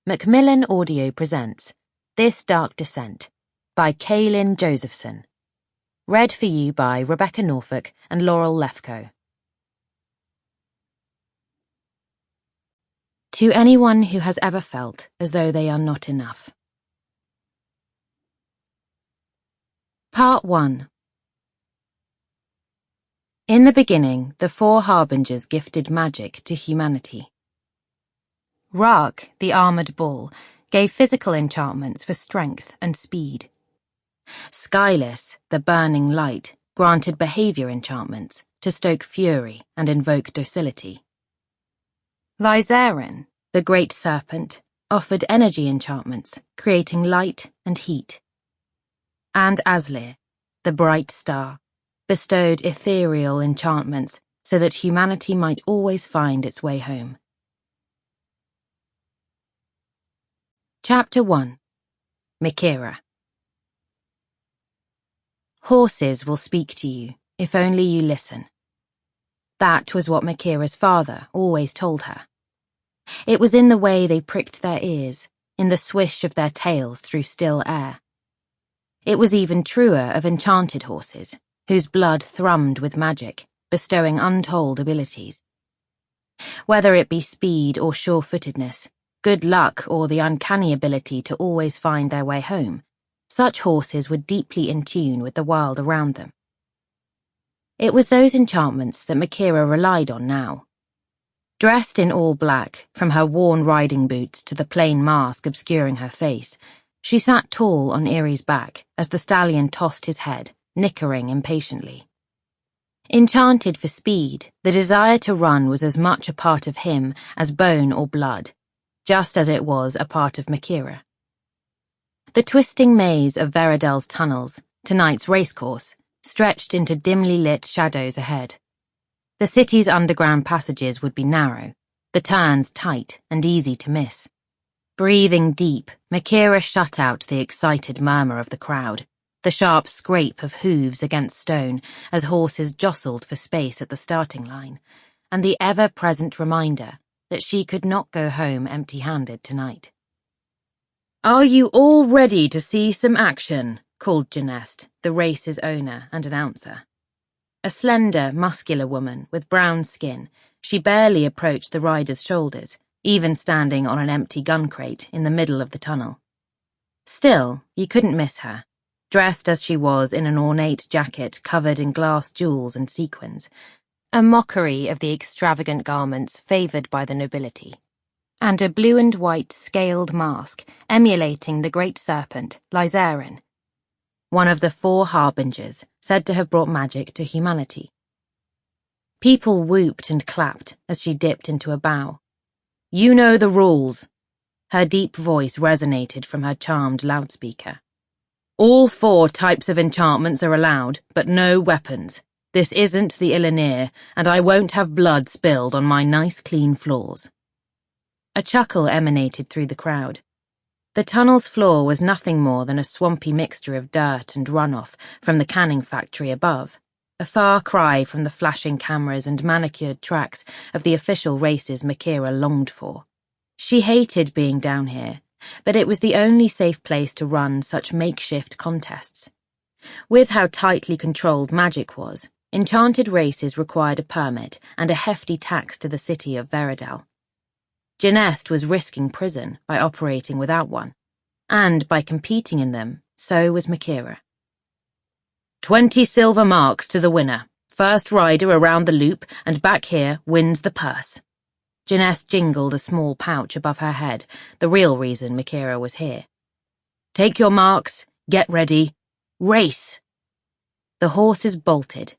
Macmillan Audio presents This Dark Descent by Kalyn Josephson. Read for you by Rebecca Norfolk and Laurel Lefkow. To anyone who has ever felt as though they are not enough. Part 1. In the beginning, the four harbingers gifted magic to humanity. Rark, the armoured bull, gave physical enchantments for strength and speed. Skyless, the burning light, granted behaviour enchantments to stoke fury and invoke docility. Leigh, the great serpent, offered energy enchantments, creating light and heat. And Aslir, the bright star, bestowed ethereal enchantments so that humanity might always find its way home. Chapter 1. Mikira. Horses will speak to you, if only you listen. That was what Mikira's father always told her. It was in the way they pricked their ears, in the swish of their tails through still air. It was even truer of enchanted horses, whose blood thrummed with magic, bestowing untold abilities. Whether it be speed or sure-footedness, good luck or the uncanny ability to always find their way home, such horses were deeply in tune with the world around them. It was those enchantments that Mikira relied on now. Dressed in all black, from her worn riding boots to the plain mask obscuring her face, she sat tall on Erie's back as the stallion tossed his head, nickering impatiently. Enchanted for speed, the desire to run was as much a part of him as bone or blood, just as it was a part of Mikira. The twisting maze of Veradell's tunnels, tonight's racecourse, stretched into dimly lit shadows ahead. The city's underground passages would be narrow, the turns tight and easy to miss. Breathing deep, Mikira shut out the excited murmur of the crowd, the sharp scrape of hooves against stone as horses jostled for space at the starting line, and the ever-present reminder that she could not go home empty-handed tonight. "Are you all ready to see some action?" called Janest, the race's owner and announcer. A slender, muscular woman with brown skin, she barely approached the rider's shoulders, even standing on an empty gun crate in the middle of the tunnel. Still, you couldn't miss her, dressed as she was in an ornate jacket covered in glass jewels and sequins, a mockery of the extravagant garments favoured by the nobility, and a blue and white scaled mask emulating the great serpent, Leigh, one of the four harbingers said to have brought magic to humanity. People whooped and clapped as she dipped into a bow. "You know the rules." Her deep voice resonated from her charmed loudspeaker. "All four types of enchantments are allowed, but no weapons. This isn't the Illinir, and I won't have blood spilled on my nice clean floors." A chuckle emanated through the crowd. The tunnel's floor was nothing more than a swampy mixture of dirt and runoff from the canning factory above, a far cry from the flashing cameras and manicured tracks of the official races Mikira longed for. She hated being down here, but it was the only safe place to run such makeshift contests. With how tightly controlled magic was, enchanted races required a permit and a hefty tax to the city of Veradell. Janest was risking prison by operating without one, and by competing in them, so was Mikira. 20 silver marks to the winner. First rider around the loop and back here wins the purse. Janest jingled a small pouch above her head, the real reason Mikira was here. "Take your marks, get ready, race!" The horses bolted.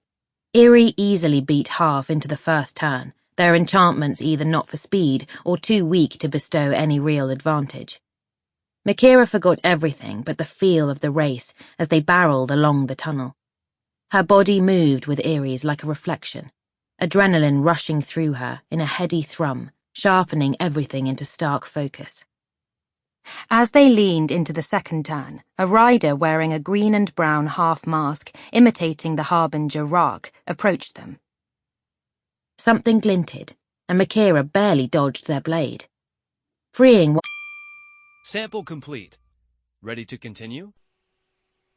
Erie easily beat half into the first turn, their enchantments either not for speed or too weak to bestow any real advantage. Mikira forgot everything but the feel of the race as they barreled along the tunnel. Her body moved with Erie's like a reflection, adrenaline rushing through her in a heady thrum, sharpening everything into stark focus. As they leaned into the second turn, a rider wearing a green and brown half-mask imitating the harbinger Rark approached them. Something glinted, and Mikira barely dodged their blade. Freeing Sample complete. Ready to continue?